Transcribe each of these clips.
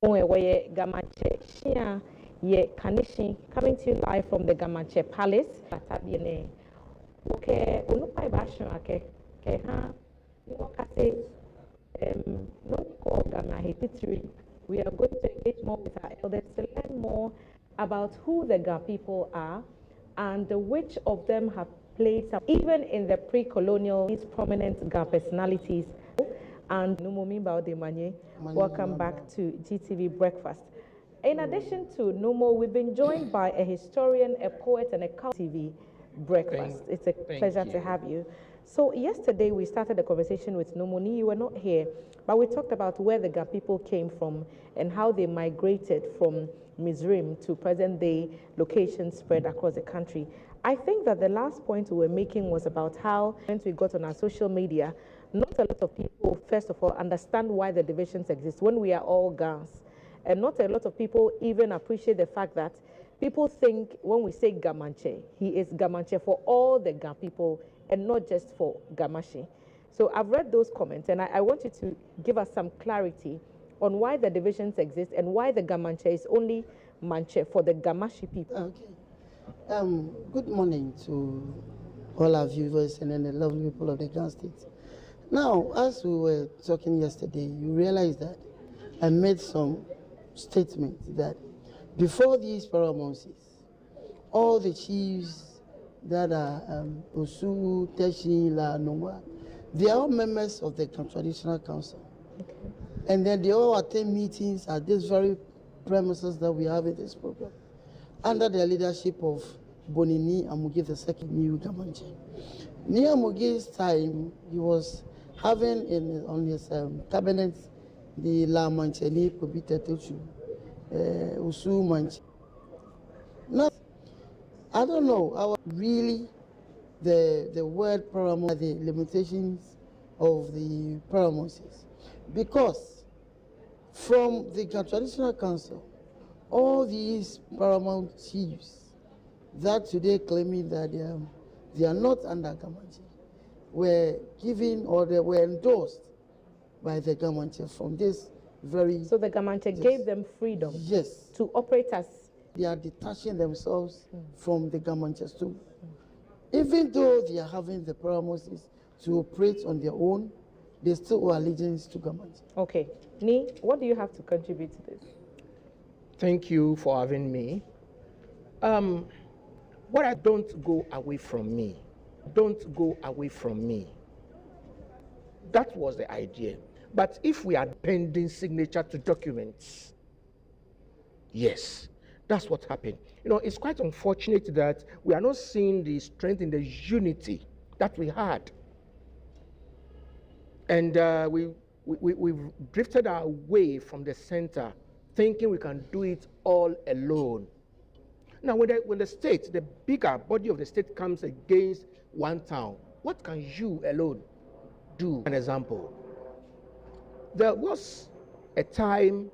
Oye Gamache Shia Ye Kanishi coming to you live from the Gamache Palace. Tabiene. Okay, Unupai Basho Ake Keha Wakase no call Ghana history. We are going to engage more with our elders to learn more about who the Ga people are and which of them have played some, even in the pre-colonial, these prominent Ga personalities. And Numomi Baudemanye, welcome back to GTV Breakfast. In addition to Numo, we've been joined by a historian, a poet, and a TV Breakfast. It's a pleasure to have you. So yesterday we started a conversation with Numoni. You were not here, but we talked about where the Ga people came from and how they migrated from Mizrim to present-day locations spread across the country. I think that the last point we were making was about how, once we got on our social media, not a lot of people, first of all, understand why the divisions exist when we are all Gans. And not a lot of people even appreciate the fact that people think when we say Gamanche, he is Gamanche for all the Ga people and not just for Gamashi. So I've read those comments and I want you to give us some clarity on why the divisions exist and why the Gamanche is only Manche for the Gamashi people. Okay. Good morning to all our viewers and then the lovely people of the Ghana State. Now, as we were talking yesterday, you realize that I made some statements that before these paramountcies, all the chiefs that are Osu, Teshi, La, Noma, they are all members of the Traditional Council. Okay. And then they all attend meetings at this very premises that we have in this program, under the leadership of Bonini Amugi II, New Gamanche. Near Amugi's time, he was having on his cabinet the La Mancheni Pobita Tuchu, Usu Manche. Now, I don't know, really the word paramount, the limitations of the paramountcies, because from the Traditional Council, all these paramount chiefs that today claiming that they are not under Gamanche were given or they were endorsed by the Gamanche from this very... So the Gamanche gave them freedom, yes, to operate as... They are detaching themselves from the Gamanches too. Even though they are having the paramours to operate on their own, they still owe allegiance to Gamanche. Okay. Ni, what do you have to contribute to this? Thank you for having me. What I don't go away from me. Don't go away from me. That was the idea. But if we are pending signature to documents, yes, that's what happened. You know, it's quite unfortunate that we are not seeing the strength in the unity that we had. And we've drifted away from the center, thinking we can do it all alone. Now, when the state, the bigger body of the state comes against one town, what can you alone do? An example. There was a time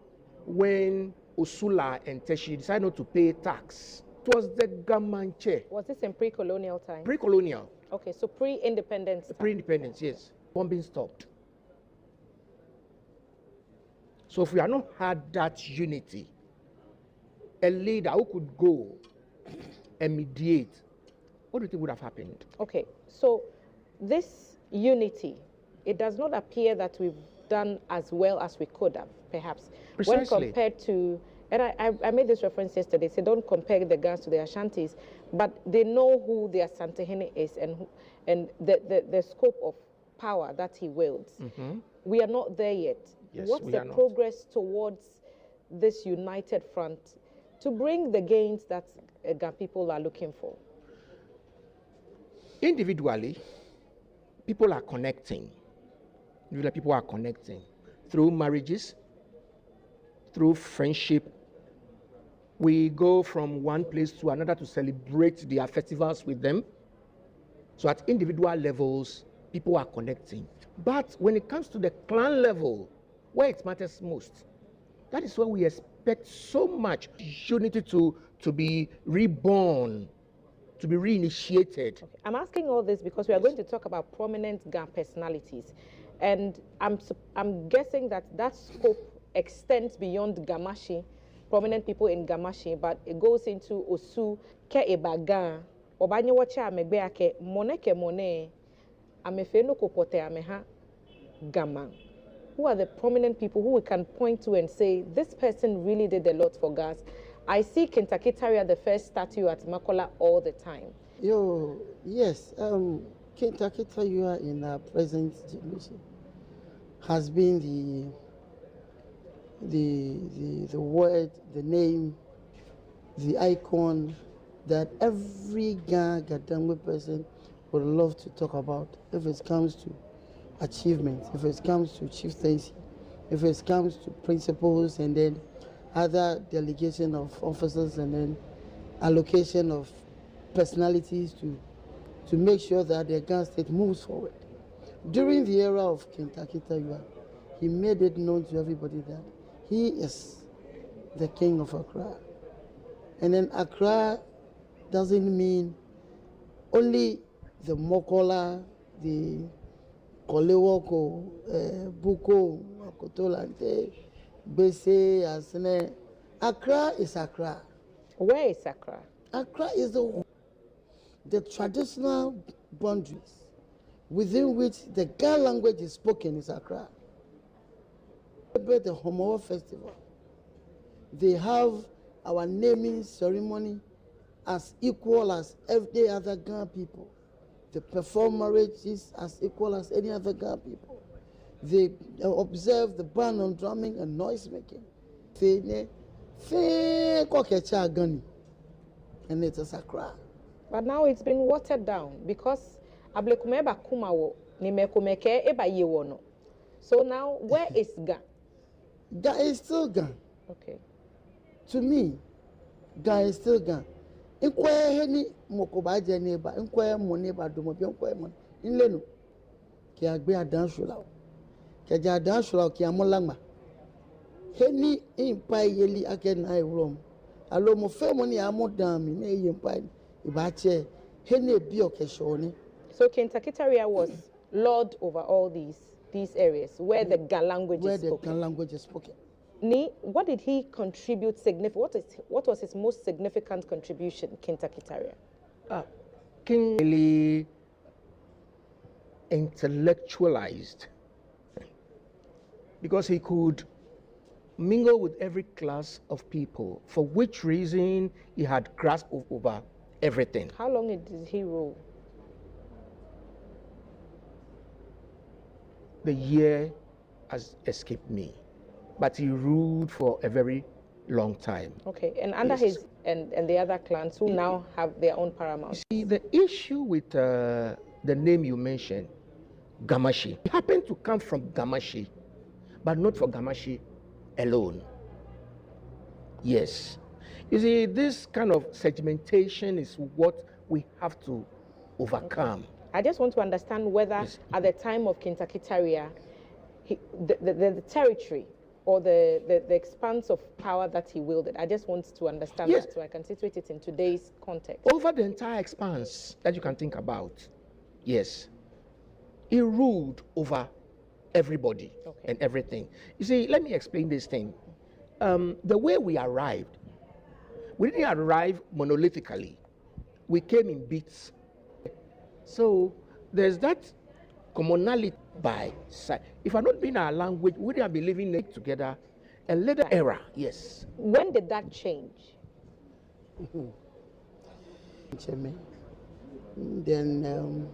when Usula and Teshi decided not to pay tax. It was the Gamanche. Was this in pre-colonial time? Pre-colonial. Okay, so pre-independence time. Pre-independence, yes. Bombing stopped. So if we had not had that unity, a leader who could go and mediate, what do you think would have happened? Okay, so this unity, it does not appear that we've done as well as we could have, perhaps. Precisely. When compared to, and I made this reference yesterday, so don't compare the Gans to the Ashantis, but they know who the Asantehene is and the scope of power that he wields. We are not there yet. Yes, what's the progress towards this united front to bring the gains that Ga people are looking for? Individually, people are connecting. People are connecting through marriages, through friendship. We go from one place to another to celebrate their festivals with them. So at individual levels, people are connecting. But when it comes to the clan level, where it matters most, that is where we expect so much unity to be reborn, to be reinitiated. Okay. I'm asking all this because we are going to talk about prominent Ga personalities. And I'm guessing that scope extends beyond Gamashi, prominent people in Gamashi, but it goes into Osu, Ke Ebagan, Obanye Wacha Megbeake, Moneke Mone, Amefeno Kopote Ameha, Gaman. Who are the prominent people who we can point to and say, this person really did a lot for gas? I see Kentucky Terrier, the first statue at Makola, all the time. Yes, Kentucky Terrier in our present generation has been the word, the name, the icon that every Gadangwe person would love to talk about if it comes to achievements, if it comes to chieftaincy, if it comes to principles, and then other delegation of officers, and then allocation of personalities to make sure that the Ghana state moves forward. During the era of Kentucky Terrier, he made it known to everybody that he is the king of Accra. And then Accra doesn't mean only the Mokola, the Kolewoko, Buko, Kotolante, Bese, Asene. Accra is Accra. Where is Accra? Accra is the traditional boundaries within which the Ga language is spoken is Accra. The Homowa Festival, they have our naming ceremony as equal as every other Ghana people. They perform marriages as equal as any other Ghana people. They observe the ban on drumming and noise making. And it is Accra. But now it's been watered down because Ablekumeba Kumawo, Nimekumeke Eba Yewono. So now, where is Ga? Ga is still Ga. Okay. To me, Ga is still Ga. Inquire any Mokobaja neighbor, inquire Moneba Dumobi, inquire Mon, in Leno. Kiagbe a dance shula. Kaja dance shula, Kiamolama. Henny in Pai Yeli again, I roam. Alo mo family amo dami na yempa ibache hene bioke shoni. So Kentucky Terrier was lord over all these areas where the Ga language is spoken. Where the Ga language is spoken. Ni, what did he contribute what was his most significant contribution, Kentucky Terrier? King really intellectualized because he could mingle with every class of people, for which reason he had grasp over everything. How long did he rule? The year has escaped me, but he ruled for a very long time. Okay, and under his and the other clans who now have their own paramount. See, the issue with the name you mentioned, Gamashi, he happened to come from Gamashi, but not for Gamashi alone. Yes. You see, this kind of segmentation is what we have to overcome. Okay. I just want to understand whether at the time of Kentucky Terrier, the territory or the expanse of power that he wielded, I just want to understand that so I can situate it in today's context. Over the entire expanse that you can think about, yes. He ruled over everybody and everything. You see, let me explain this thing. The way we arrived, we didn't arrive monolithically. We came in bits. So there's that commonality by side. If I not been our language, we would have been living together a later era, yes. When did that change? Then,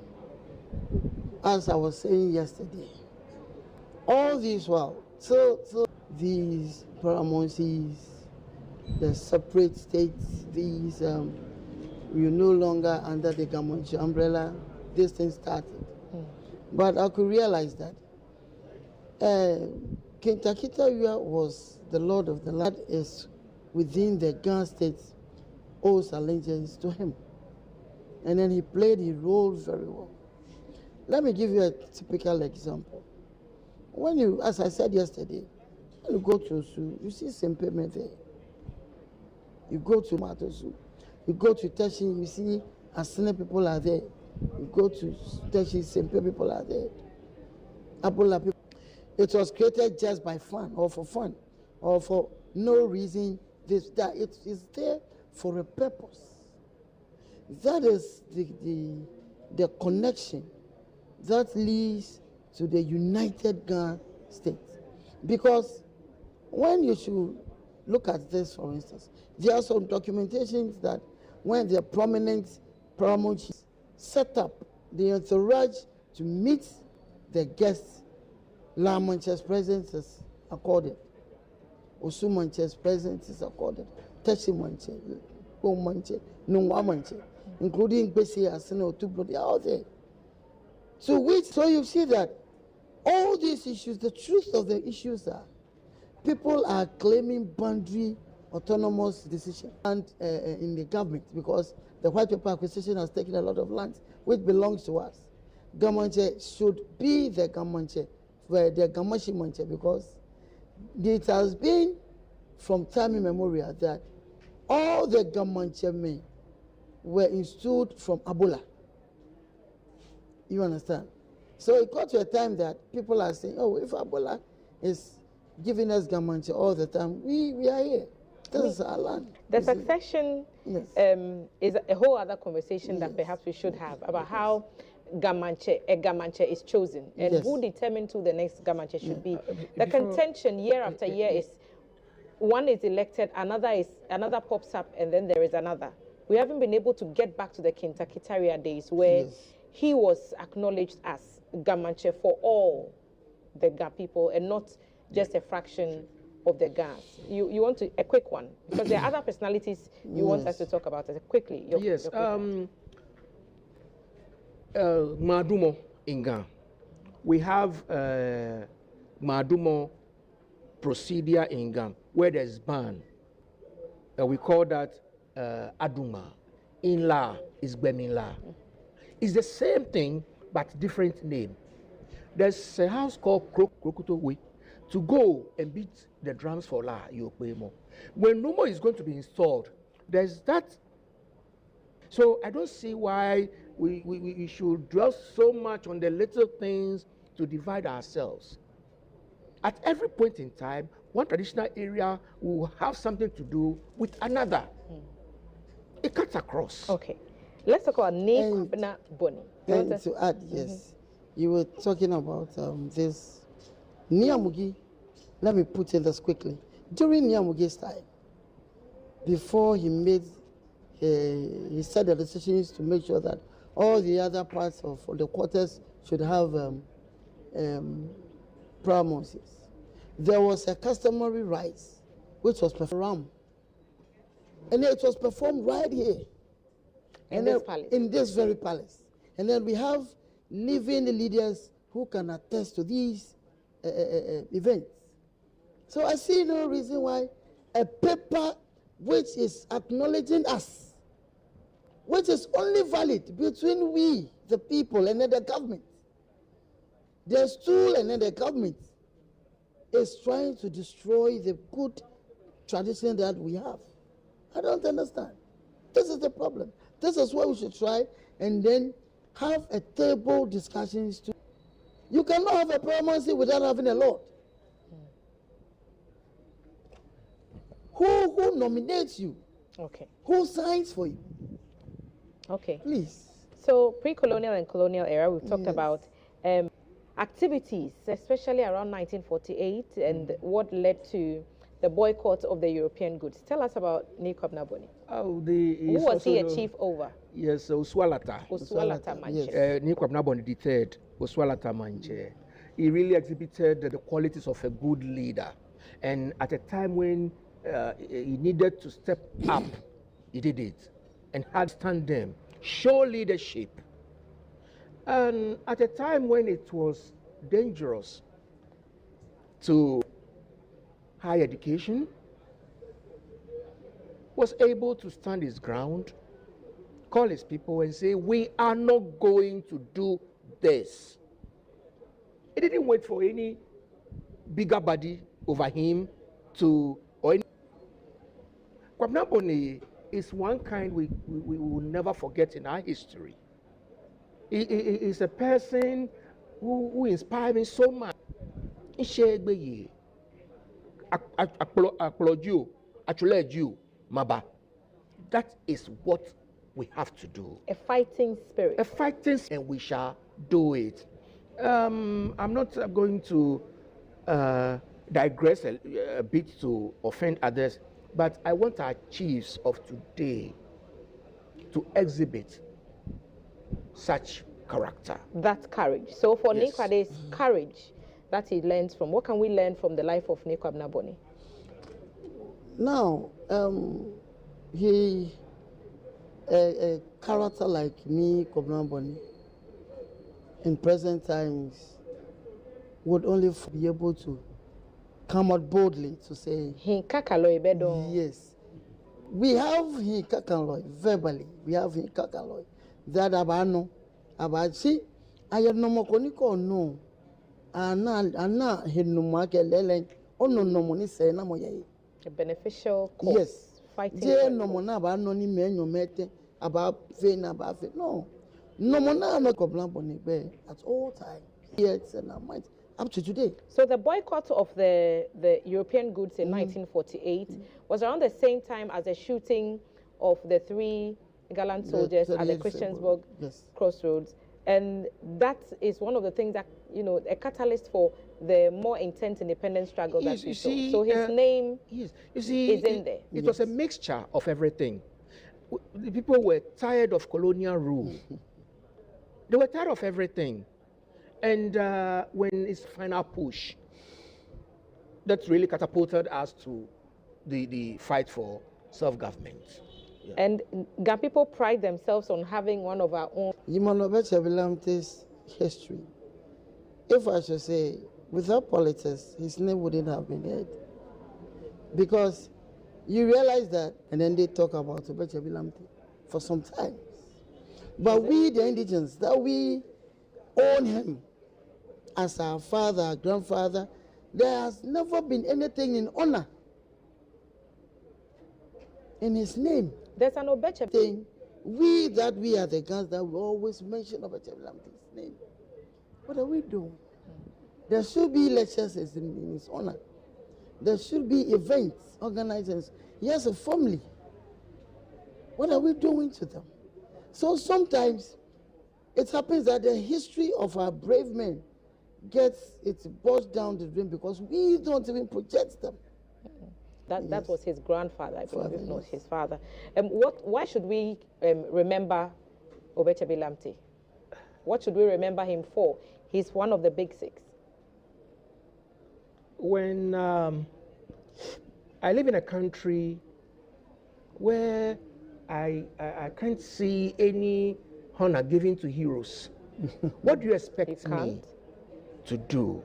as I was saying yesterday, all these while, so these paramountcies, the separate states, these we're no longer under the Gamonchi umbrella. This thing started, but I could realize that Kentucky Terrier was the lord of the land, is within the Ghana states owes allegiance to him, and then he played his role very well. Let me give you a typical example. When you, as I said yesterday, when you go to Osu, you see Sempeme there. You go to Matosu, you go to Teshi, you see Asene people are there. You go to Teshi, Sempe people are there. Abola people. It was created just by fun or for fun. or for no reason. That it is there for a purpose. That is the connection that leads to the United Ghana state. Because when you should look at this, for instance, there are some documentations that when the prominent paramount chiefs set up the entourage to meet the guests, La Manche's presence is accorded, Osu Manche's presence is accorded, Teshi Manche, O Manche, Nungwa Manche, including Bessie Asene Otublo, they are all there. So you see that all these issues, the truth of the issues are, people are claiming boundary autonomous decision and in the government, because the white paper acquisition has taken a lot of land which belongs to us. Gamanche should be the Gamanche, the Gamashi Manche, because it has been from time immemorial that all the Gamanche men were installed from Abola. You understand? So it got to a time that people are saying, oh, if Abola is giving us Gamanche all the time, we are here. This is our land. The succession Yes. Is a whole other conversation that Yes. perhaps we should have about how a Gamanche is chosen and Yes. who determines who the next Gamanche should be. The contention year after year is one is elected, another pops up, and then there is another. We haven't been able to get back to the Kintakitaria days where Yes. he was acknowledged as Gamanche for all the Ga people and not just a fraction of the Gas. You want a quick one, because there are other personalities you want us to talk about. Quickly. Yes. your quick one. Madumo in Ghana. We have Madumo procedure in Ghana where there's ban. We call that Aduma. In La is Beminla. It's the same thing but different name. There's a house called Krokuto Way. To go and beat the drums for La, you pay more. When Numo is going to be installed, there's that. So I don't see why we should dwell so much on the little things to divide ourselves. At every point in time, one traditional area will have something to do with another. It cuts across. Okay. Let's talk about Nekubna Boni. And to add, yes, you were talking about this Niamugi. Let me put it this quickly. During Niamugi's time, before he made, he set the decisions to make sure that all the other parts of the quarters should have promises. There was a customary rites which was performed, and it was performed right here. In this palace. In this very palace. And then we have living leaders who can attest to these events. So I see no reason why a paper which is acknowledging us, which is only valid between we, the people, and then the government, the stool and then the government, is trying to destroy the good tradition that we have. I don't understand. This is the problem. This is why we should try and then have a table discussions too. You cannot have a paramountcy without having a lord. Who nominates you? Okay. Who signs for you? Okay. Please. So pre-colonial and colonial era, we've talked Yes. about activities, especially around 1948, and what led to the boycott of the European goods. Tell us about Nekubna Boni. Oh, Who was he a chief over? Yes, Oswalata. Oswalata Manche. Yes. Nekubna Boni III, Oswalata Manche. He really exhibited the qualities of a good leader. And at a time when he needed to step up, he did it. And had tandem, show leadership. And at a time when it was dangerous to higher education, was able to stand his ground, call his people and say, we are not going to do this. He didn't wait for any bigger body over him to, or any. Kwabena Boni is one kind we will never forget in our history. He is a person who inspired me so much. applaud you, actually you, Maba. That is what we have to do. A fighting spirit. A fighting, and we shall do it. I'm not going to digress a bit to offend others, but I want our chiefs of today to exhibit such character. That courage. So for Yes. Nekwade's courage that he learns from, what can we learn from the life of Nekwab Naboni? Now, he, a character like me, Kobna Boni, in present times, would only be able to come out boldly to say, yes. We have Hikakanloy verbally. We have Hikakanloy. That abano, abachi, ayanomokoniko no, ana hinumake lelen, ono nomoni se na moye. A beneficial cause. Yes. Fighting. Je nomona abano ni menyo mete, about fe. No. Nomona no Kobna Boni be at all times. Yes, and I might. Up to today. So the boycott of the European goods in 1948 was around the same time as the shooting of the 3 gallant soldiers at the Christiansburg crossroads. And that is one of the things that, you know, a catalyst for the more intense independence struggle that we saw. So his name is in there. It was a mixture of everything. The people were tired of colonial rule. They were tired of everything. And when it's final push, that really catapulted us to the fight for self-government. Yeah. And Ga people pride themselves on having one of our own. Yimanobechebilamte's history, if I should say, without politics, his name wouldn't have been heard. Because you realize that, and then they talk about Obechebilamte for some time. But we, the indigents, that we own him as our father, our grandfather, there has never been anything in honor in his name. There's an Obeche thing. We are the guys that will always mention Obechebilamte's name. What are we doing? There should be lectures in his honor. There should be events, organizations. He has a family. What are we doing to them? So sometimes it happens that the history of our brave men it's boils down the drain because we don't even project them. That was his grandfather, I believe, if not his father. Why should we remember Obechebilamte? What should we remember him for? He's one of the big 6. When I live in a country where I can't see any honor given to heroes, what do you expect me to do?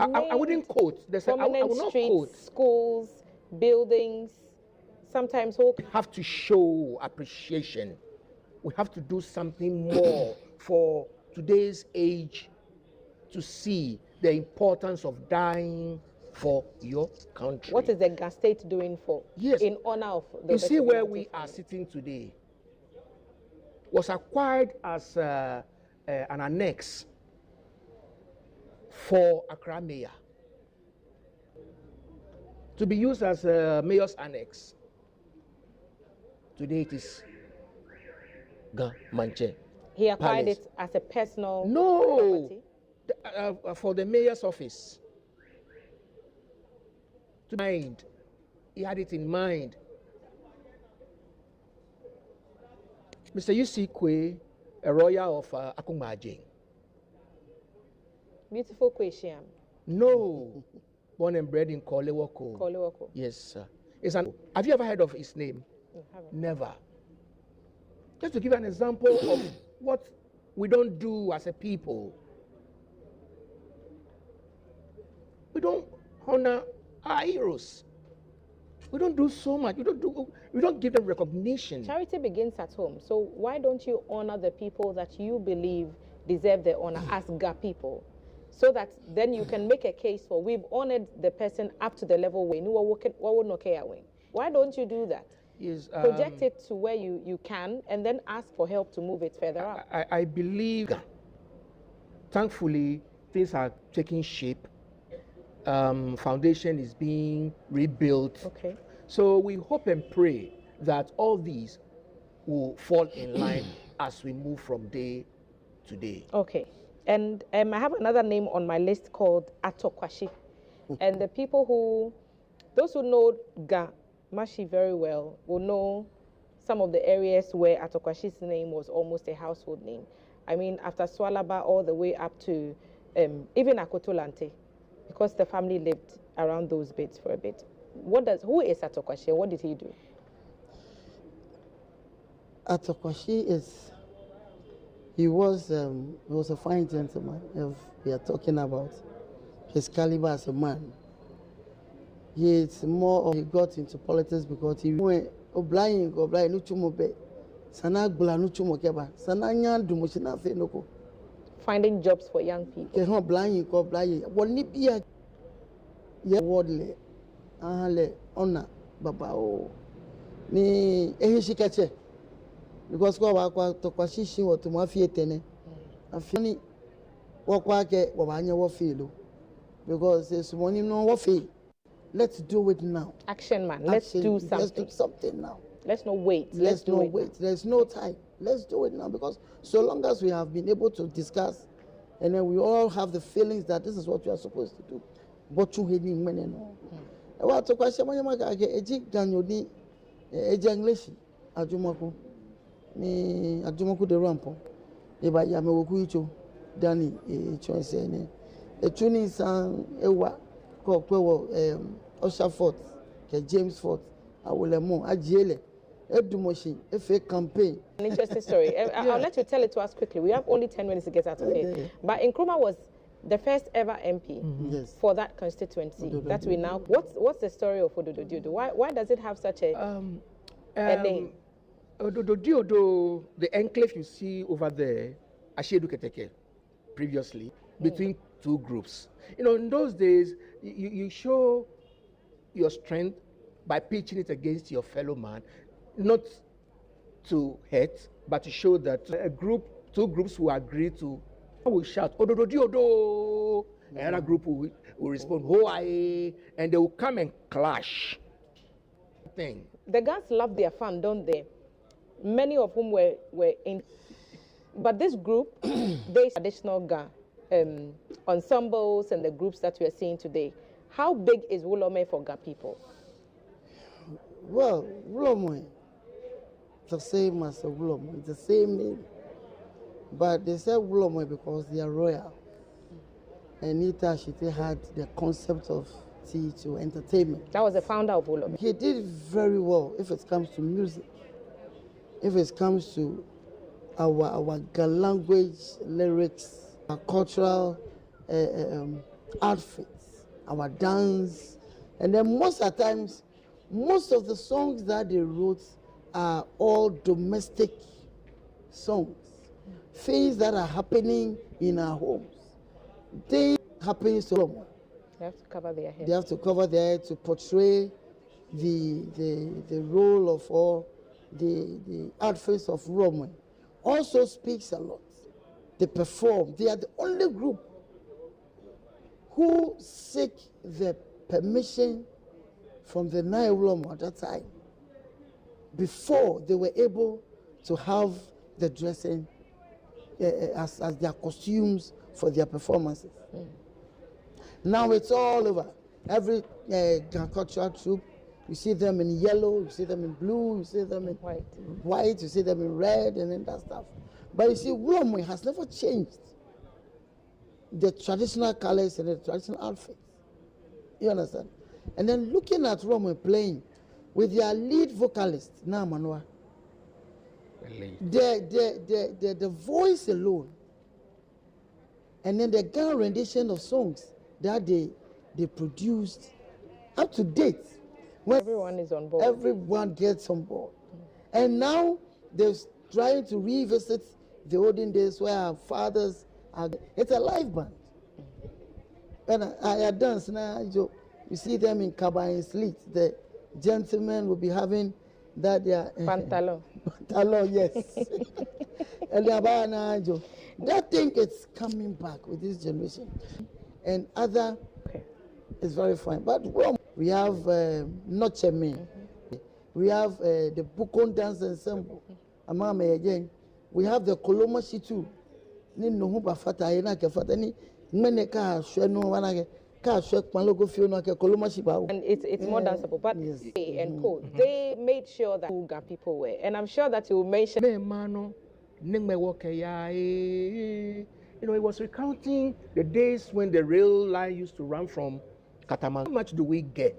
I wouldn't quote. I will not quote. Schools, buildings, sometimes hope. We have to show appreciation. We have to do something more for today's age to see the importance of dying for your country. What is the Ga State doing for? Yes. In honor of the. You see where we are sitting today was acquired as an annex for Accra Mayor to be used as a mayor's annex. Today it is Manche. He acquired it as a personal property? For the mayor's office. He had it in mind. Mr. U.C. Kwe, a royal of Akumajing. Beautiful question. No. Born and bred in Kolewoko. Kolewoko. Yes, sir. Have you ever heard of his name? No, haven't. Never. Just to give an example of what we don't do as a people. We don't honor our heroes. We don't do so much. We don't give them recognition. Charity begins at home. So why don't you honor the people that you believe deserve the honor as Ga people? So that then you can make a case for we've honored the person up to the level where why don't you do that? Yes, project it to where you can and then ask for help to move it further up. I believe, thankfully, things are taking shape. foundation is being rebuilt. Okay. So we hope and pray that all these will fall in line as we move from day to day. Okay. And I have another name on my list called Atokwashi. And the people those who know Mashi very well will know some of the areas where Atokwashi's name was almost a household name. I mean, after Swalaba all the way up to even Akotolante, because the family lived around those bits for a bit. Who is Atokwashi and what did he do? Atokwashi he was a fine gentleman. If we are talking about his caliber as a man, he got into politics because he went obliging Finding jobs for young people. Because Tokwashi was to mafia tene. Afini wakwake wabanya wafilo. Because it's money no wafi. Let's do it now. Action man. Let's do something. Let's do something now. Let's not wait. Let's not wait. There's no time. Let's do it now. Because so long as we have been able to discuss and then we all have the feelings that this is what we are supposed to do. But you heading money no. What Tokwashi manyama eji ganyodi eji English ajumako. Ni adumoku de rampo eba ya mewoku icho dani choice ene etuni san ewa ko pewo Osha Fort ke James Fort awolemo ajiele edumoshi efe campaign. An interesting story. I'll let you tell it to us quickly. We have only 10 minutes to get out of here. But Nkrumah was the first ever MP Yes. for that constituency that we now. What's the story of Ododo? Why does it have such a name? The enclave you see over there, Ashedu Keteke, previously, between two groups. You know, in those days, you show your strength by pitching it against your fellow man, not to hurt, but to show that two groups will agree to, will shout, Ododo Diodo, another group will respond, Hoae, and they will come and clash. The guys love their fun, don't they? Many of whom were in, but this group, they traditional Ga ensembles and the groups that we are seeing today. How big is Wulome for Ga people? Well, Wulome, it's the same as Wulome. It's the same name, but they say Wulome because they are royal. And Nita Shite had the concept of tea to entertainment. That was the founder of Wulome. He did very well if it comes to music. If it comes to our language, lyrics, our cultural outfits, our dance, and then most of the times, most of the songs that they wrote are all domestic songs, things that are happening in our homes. They happen to them. They have to cover their head. They have to cover their head to portray the role of all. The outfits of Roman also speaks a lot. They perform. They are the only group who seek the permission from the Nile Roman at that time before they were able to have the dressing as their costumes for their performances. Now it's all over. Every cultural troupe, you see them in yellow, you see them in blue, you see them in white, you see them in red, and then that stuff. But you see, Wulome has never changed the traditional colors and the traditional outfits. You understand? And then looking at Wulome playing with their lead vocalist, Namanwa, the voice alone, and then the Ghana rendition of songs that they produced up to date. When everyone is on board. Everyone gets on board. And now they're trying to revisit the olden days where our fathers are. It's a live band. And I dance now. You see them in Kabayan Sleet. The gentlemen will be having that their Pantalon. Pantalon, yes. And that thing is coming back with this generation. And other It's very fine. But we have Nocheme. We have the Bukon dance ensemble. Amame again. We have the Koloma Shitu. Ni no huba fata ina ke fata ni mene ka hwe no wana ke ka hwe kwanlogo fio no ke Koloma Shiba. And it's more danceable. But yes. And Co, they made sure that Uga people were. And I'm sure that you will mention You know, it was recounting the days when the rail line used to run from Kataman. How much do we get?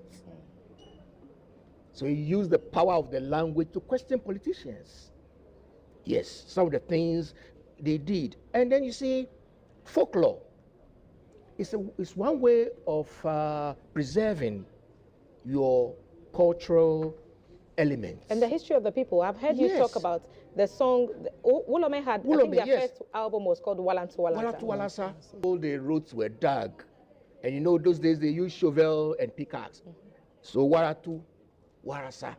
So he used the power of the language to question politicians. Yes, some of the things they did. And then you see, folklore is one way of preserving your cultural elements. and the history of the people. I've heard you talk about the song. Wulome had, I think their first album was called Walantu Walasa. Walantu Walasa. All the roads were dug. And you know, those days they used shovel and pickaxe. So Waratu, Warasa,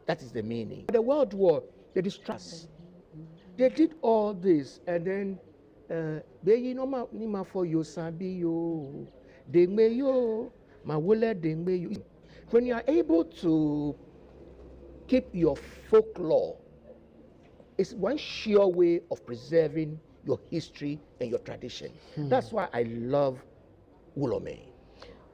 that is the meaning. The World War, the distress. They did all this, and then they nima for yo sabi yo, dengme yo, mawule dengme yo. When you are able to keep your folklore, it's one sure way of preserving your history and your tradition. That's why I love Wulome.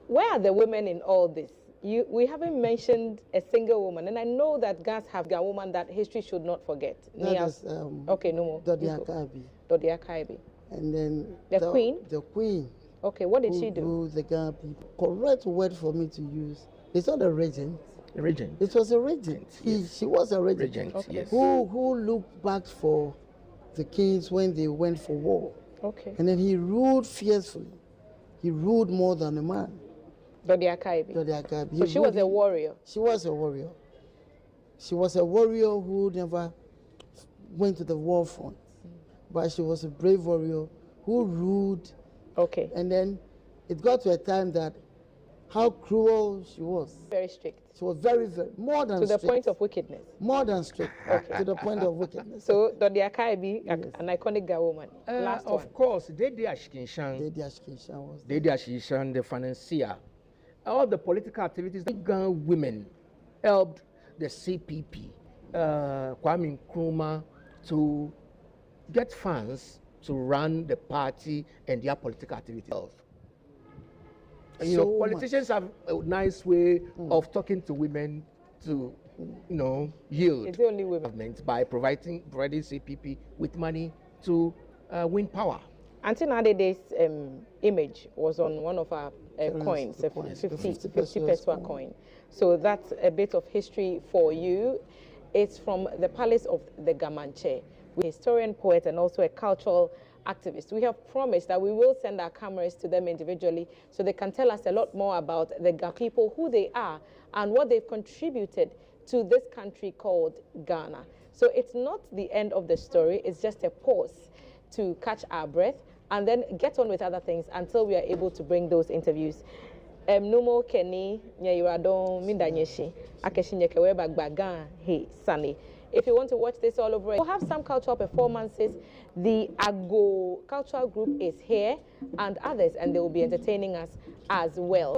Where are the women in all this? We haven't mentioned a single woman, and I know that Ghana have a woman that history should not forget. That is, okay, no more. Dodi Akabi. Dodi Akabi. And then the Queen. The Queen. Okay, what did she do? Who the Ghana people. Correct word for me to use. It's not a regent. A regent. It was a regent. She was a regent. Regent, okay. Yes. Who looked back for the kings when they went for war. Okay. And then he ruled fiercely. He ruled more than a man. Dodi Akabi. So she was a warrior. She was a warrior. She was a warrior who never went to the war front. But she was a brave warrior who ruled. Okay. And then it got to a time that how cruel she was. Very strict. She was very, very, more than strict. To the point of wickedness. More than strict. Okay. To the point of wickedness. So Dodi Akabi, an iconic Ghana woman. Last one. Of course, Dede Ashikinshan. Dede Ashikinshan was Dede Ashikinshan, the financier. All the political activities that Ghana women helped the CPP, Kwame Nkrumah, to get funds to run the party and their political activities. You know, politicians have a nice way of talking to women to, yield. It's the only women. Government by providing CPP with money to win power. Auntie Nade's image was on one of our coins, a 50 Peswa coin. So that's a bit of history for you. It's from the Palace of the Gamanche, a historian, poet, and also a cultural activist. We have promised that we will send our cameras to them individually so they can tell us a lot more about the Ga people, who they are, and what they've contributed to this country called Ghana. So it's not the end of the story, it's just a pause to catch our breath and then get on with other things until we are able to bring those interviews. Numo Kenny, Nyayuradon, Mindanyeshi, Akeshinyekewe Bagbagan, He, Sunny. If you want to watch this all over, we'll have some cultural performances. The Ago cultural group is here and others, and they will be entertaining us as well.